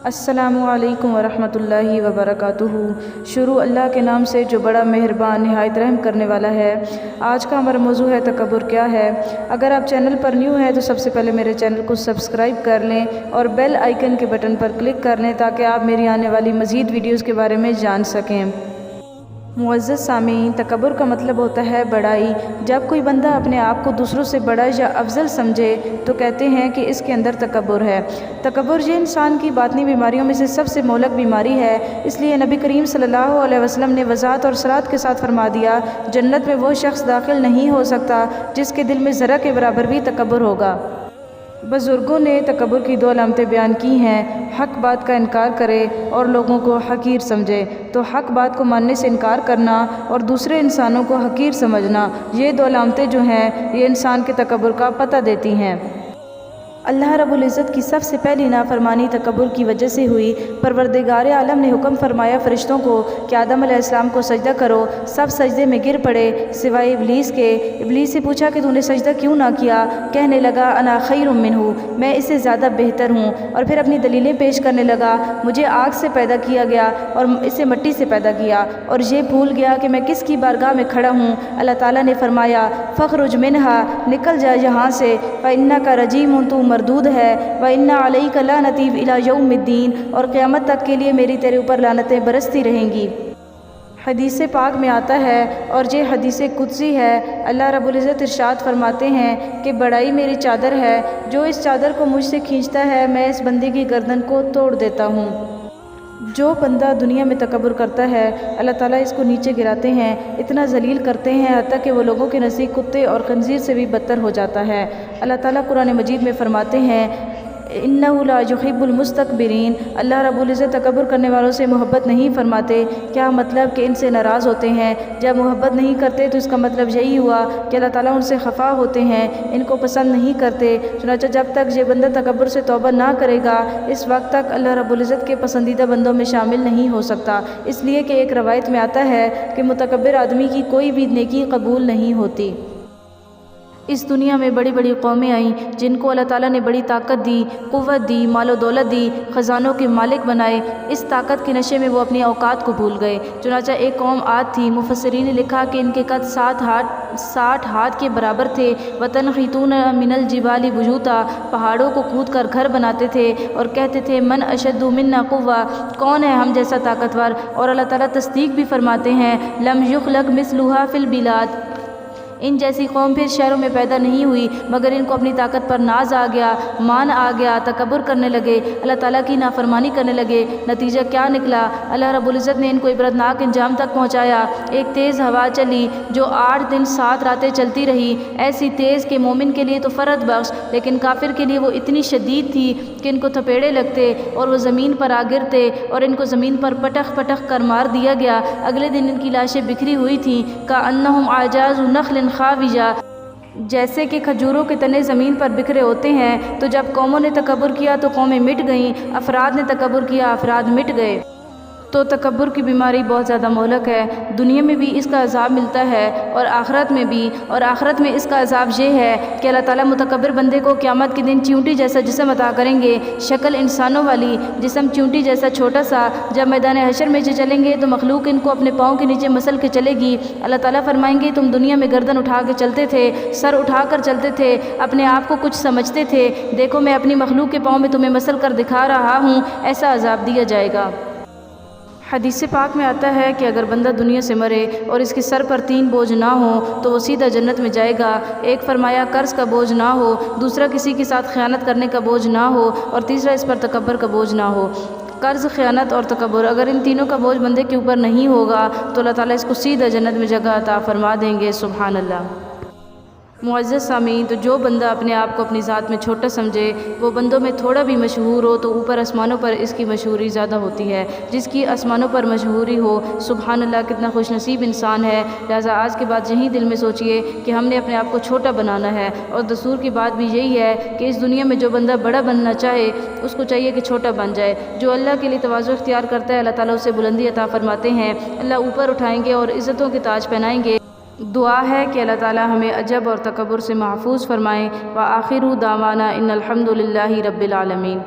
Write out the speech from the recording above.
السلام علیکم ورحمۃ اللہ وبرکاتہ۔ شروع اللہ کے نام سے جو بڑا مہربان نہایت رحم کرنے والا ہے۔ آج کا ہمارا موضوع ہے تکبر کیا ہے۔ اگر آپ چینل پر نیو ہیں تو سب سے پہلے میرے چینل کو سبسکرائب کر لیں اور بیل آئیکن کے بٹن پر کلک کر لیں تاکہ آپ میری آنے والی مزید ویڈیوز کے بارے میں جان سکیں۔ معزز سامعین، تکبر کا مطلب ہوتا ہے بڑائی۔ جب کوئی بندہ اپنے آپ کو دوسروں سے بڑا یا افضل سمجھے تو کہتے ہیں کہ اس کے اندر تکبر ہے۔ تکبر یہ انسان کی باطنی بیماریوں میں سے سب سے مہلک بیماری ہے۔ اس لیے نبی کریم صلی اللہ علیہ وسلم نے وضاحت اور صراحت کے ساتھ فرما دیا، جنت میں وہ شخص داخل نہیں ہو سکتا جس کے دل میں ذرہ کے برابر بھی تکبر ہوگا۔ بزرگوں نے تکبر کی 2 علامتیں بیان کی ہیں: حق بات کا انکار کرے اور لوگوں کو حقیر سمجھے۔ تو حق بات کو ماننے سے انکار کرنا اور دوسرے انسانوں کو حقیر سمجھنا، یہ 2 علامتیں جو ہیں یہ انسان کے تکبر کا پتہ دیتی ہیں۔ اللہ رب العزت کی سب سے پہلی نافرمانی تکبر کی وجہ سے ہوئی۔ پروردگار عالم نے حکم فرمایا فرشتوں کو کہ آدم علیہ السلام کو سجدہ کرو۔ سب سجدے میں گر پڑے سوائے ابلیس کے۔ ابلیس سے پوچھا کہ تو نے سجدہ کیوں نہ کیا؟ کہنے لگا انا خیر منہ، میں اس سے زیادہ بہتر ہوں۔ اور پھر اپنی دلیلیں پیش کرنے لگا، مجھے آگ سے پیدا کیا گیا اور اسے مٹی سے پیدا کیا، اور یہ بھول گیا کہ میں کس کی بارگاہ میں کھڑا ہوں۔ اللہ تعالیٰ نے فرمایا فخرج منہا، نکل جا یہاں سے، فإنک رجیم، تو مردود ہے، وإن علیک لعنتی الی یوم الدین، اور قیامت تک کے لیے میری تیرے اوپر لعنتیں برستی رہیں گی۔ حدیث پاک میں آتا ہے اور یہ حدیث قدسی ہے، اللہ رب العزت ارشاد فرماتے ہیں کہ بڑائی میری چادر ہے، جو اس چادر کو مجھ سے کھینچتا ہے میں اس بندے کی گردن کو توڑ دیتا ہوں۔ جو بندہ دنیا میں تکبر کرتا ہے اللہ تعالیٰ اس کو نیچے گراتے ہیں، اتنا ذلیل کرتے ہیں حتیٰ کہ وہ لوگوں کے نزدیک کتے اور خنزیر سے بھی بدتر ہو جاتا ہے۔ اللہ تعالیٰ قرآن مجید میں فرماتے ہیں اِنَّهُ لَا يُحِبُّ الْمُسْتَكْبِرِينَ، اللہ رب العزت تکبر کرنے والوں سے محبت نہیں فرماتے۔ کیا مطلب کہ ان سے ناراض ہوتے ہیں؟ جب محبت نہیں کرتے تو اس کا مطلب یہی ہوا کہ اللہ تعالیٰ ان سے خفا ہوتے ہیں، ان کو پسند نہیں کرتے۔ چنانچہ جب تک یہ بندہ تکبر سے توبہ نہ کرے گا اس وقت تک اللہ رب العزت کے پسندیدہ بندوں میں شامل نہیں ہو سکتا، اس لیے کہ ایک روایت میں آتا ہے کہ متکبر آدمی کی کوئی بھی نیکی قبول نہیں ہوتی۔ اس دنیا میں بڑی بڑی قومیں آئیں جن کو اللہ تعالیٰ نے بڑی طاقت دی، قوت دی، مال و دولت دی، خزانوں کے مالک بنائے۔ اس طاقت کے نشے میں وہ اپنی اوقات کو بھول گئے۔ چنانچہ ایک قوم عاد تھی، مفسرین نے لکھا کہ ان کے قد 60 ہاتھ کے برابر تھے۔ وَتَنْحِتُونَ مِنَ الْجِبَالِ بُيُوتًا، پہاڑوں کو کود کر گھر بناتے تھے اور کہتے تھے من اشد منا قوہ، کون ہے ہم جیسا طاقتور؟ اور اللہ تعالیٰ تصدیق بھی فرماتے ہیں لم یخلق مثلھا فی البلاد، ان جیسی قوم پھر شہروں میں پیدا نہیں ہوئی مگر ان کو اپنی طاقت پر ناز آ گیا، مان آ گیا، تکبر کرنے لگے، اللہ تعالیٰ کی نافرمانی کرنے لگے۔ نتیجہ کیا نکلا؟ اللہ رب العزت نے ان کو عبرتناک انجام تک پہنچایا۔ ایک تیز ہوا چلی جو 8 دن 7 راتیں چلتی رہی، ایسی تیز کہ مومن کے لیے تو فرد بخش لیکن کافر کے لیے وہ اتنی شدید تھی کہ ان کو تھپیڑے لگتے اور وہ زمین پر آ گرتے اور ان کو زمین پر پٹخ پٹخ کر مار دیا گیا۔ اگلے دن ان کی لاشیں بکھری ہوئی تھیں، کأنہم اعجاز نخل خاویہ، جیسے کہ کھجوروں کے تنے زمین پر بکھرے ہوتے ہیں۔ تو جب قوموں نے تکبر کیا تو قومیں مٹ گئیں، افراد نے تکبر کیا، افراد مٹ گئے۔ تو تکبر کی بیماری بہت زیادہ مہلک ہے۔ دنیا میں بھی اس کا عذاب ملتا ہے اور آخرت میں بھی، اور آخرت میں اس کا عذاب یہ ہے کہ اللہ تعالیٰ متکبر بندے کو قیامت کے دن چیونٹی جیسا جسم عطا کریں گے، شکل انسانوں والی، جسم چیونٹی جیسا چھوٹا سا۔ جب میدان حشر میں چلیں گے تو مخلوق ان کو اپنے پاؤں کے نیچے مسل کے چلے گی۔ اللہ تعالیٰ فرمائیں گے تم دنیا میں گردن اٹھا کے چلتے تھے، سر اٹھا کر چلتے تھے، اپنے آپ کو کچھ سمجھتے تھے، دیکھو میں اپنی مخلوق کے پاؤں میں تمہیں مسل کر دکھا رہا ہوں، ایسا عذاب دیا جائے گا۔ حدیث پاک میں آتا ہے کہ اگر بندہ دنیا سے مرے اور اس کے سر پر 3 بوجھ نہ ہوں تو وہ سیدھا جنت میں جائے گا۔ ایک فرمایا قرض کا بوجھ نہ ہو، دوسرا کسی کے ساتھ خیانت کرنے کا بوجھ نہ ہو، اور تیسرا اس پر تکبر کا بوجھ نہ ہو۔ قرض، خیانت اور تکبر، اگر ان تینوں کا بوجھ بندے کے اوپر نہیں ہوگا تو اللہ تعالیٰ اس کو سیدھا جنت میں جگہ عطا فرما دیں گے۔ سبحان اللہ۔ معزز سامعین، تو جو بندہ اپنے آپ کو اپنی ذات میں چھوٹا سمجھے، وہ بندوں میں تھوڑا بھی مشہور ہو تو اوپر آسمانوں پر اس کی مشہوری زیادہ ہوتی ہے۔ جس کی آسمانوں پر مشہوری ہو، سبحان اللہ، کتنا خوش نصیب انسان ہے۔ لہٰذا آج کے بعد یہی دل میں سوچئے کہ ہم نے اپنے آپ کو چھوٹا بنانا ہے، اور دستور کی بات بھی یہی ہے کہ اس دنیا میں جو بندہ بڑا بننا چاہے اس کو چاہیے کہ چھوٹا بن جائے۔ جو اللہ کے لیے تواضع اختیار کرتا ہے اللہ تعالیٰ اسے بلندی عطا فرماتے ہیں، اللہ اوپر اٹھائیں گے اور عزتوں کے تاج پہنائیں گے۔ دعا ہے کہ اللہ تعالیٰ ہمیں عجب اور تکبر سے محفوظ فرمائیں۔ وآخر دعوانا ان الحمد للہ رب العالمین۔